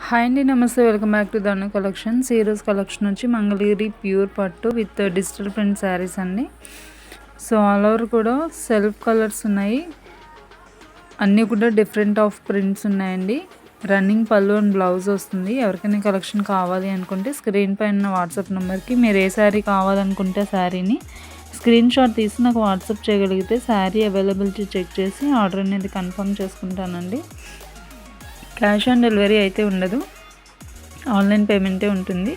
Hi అండి, నమస్తే. Welcome back to Dhanu collections. ఈరోజు కలెక్షన్ వచ్చి మంగళగిరి ప్యూర్ పట్టు విత్ డిజిటల్ ప్రింట్ శారీస్ అండి. సో ఆల్ ఓవర్ కూడా సెల్ఫ్ కలర్స్ ఉన్నాయి, అన్నీ కూడా డిఫరెంట్ ఆఫ్ ప్రింట్స్ ఉన్నాయండి. రన్నింగ్ పళ్ళు అండ్ బ్లౌజ్ వస్తుంది. ఎవరికైనా కలెక్షన్ కావాలి అనుకుంటే స్క్రీన్ పైన వాట్సాప్ నెంబర్కి మీరు ఏ శారీ కావాలనుకుంటే శారీని స్క్రీన్ షాట్ తీసి నాకు వాట్సాప్ చేయగలిగితే శారీ అవైలబిలిటీ చెక్ చేసి ఆర్డర్ అనేది కన్ఫర్మ్ చేసుకుంటానండి. క్యాష్ ఆన్ డెలివరీ అయితే ఉండదు, ఆన్లైన్ పేమెంటే ఉంటుంది.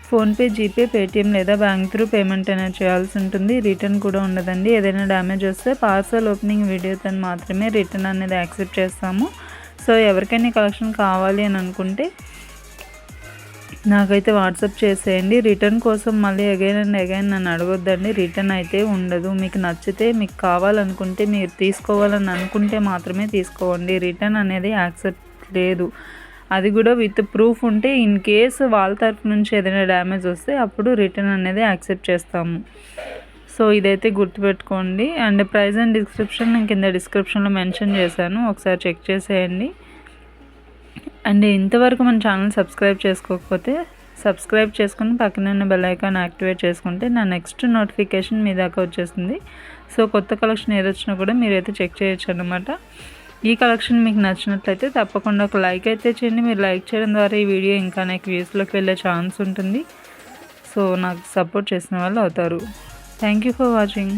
ఫోన్పే, జీపే, పేటిఎం లేదా బ్యాంక్ త్రూ పేమెంట్ అనేది చేయాల్సి ఉంటుంది. రిటర్న్ కూడా ఉండదండి. ఏదైనా డ్యామేజ్ వస్తే పార్సల్ ఓపెనింగ్ వీడియోతో మాత్రమే రిటర్న్ అనేది యాక్సెప్ట్ చేస్తాము. సో ఎవరికైనా కలెక్షన్ కావాలి అని అనుకుంటే నాకైతే వాట్సాప్ చేసేయండి. రిటర్న్ కోసం మళ్ళీ అగైన్ అండ్ అగైన్ నన్ను అడగొద్దండి. రిటర్న్ అయితే ఉండదు. మీకు నచ్చితే, మీకు కావాలనుకుంటే, మీరు తీసుకోవాలని అనుకుంటే మాత్రమే తీసుకోండి. రిటర్న్ అనేది యాక్సెప్ట్ లేదు. అది కూడా విత్ ప్రూఫ్ ఉంటే, ఇన్ కేస్ వాళ్ళ తరఫు నుంచి ఏదైనా డ్యామేజ్ వస్తే అప్పుడు రిటర్న్ అనేది యాక్సెప్ట్ చేస్తాము. సో ఇదైతే గుర్తుపెట్టుకోండి. అండ్ ప్రైస్ అండ్ డిస్క్రిప్షన్ నేను కింద డిస్క్రిప్షన్లో మెన్షన్ చేశాను, ఒకసారి చెక్ చేసేయండి. అండ్ ఇంతవరకు మన ఛానల్ సబ్స్క్రైబ్ చేసుకోకపోతే సబ్స్క్రైబ్ చేసుకుని పక్కన ఉన్న బెల్ ఐకాన్ యాక్టివేట్ చేసుకుంటే నా నెక్స్ట్ నోటిఫికేషన్ మీ దాకా వచ్చేస్తుంది. సో కొత్త కలెక్షన్ ఏదొచ్చినా కూడా మీరైతే చెక్ చేయొచ్చు అన్నమాట. ఈ కలెక్షన్ మీకు నచ్చినట్లయితే తప్పకుండా ఒక లైక్ అయితే చేయండి. మీరు లైక్ చేయడం ద్వారా ఈ వీడియో ఇంకా నాకు వ్యూస్లోకి వెళ్ళే ఛాన్స్ ఉంటుంది. సో నాకు సపోర్ట్ చేసిన వాళ్ళు అవుతారు. Thank you for watching.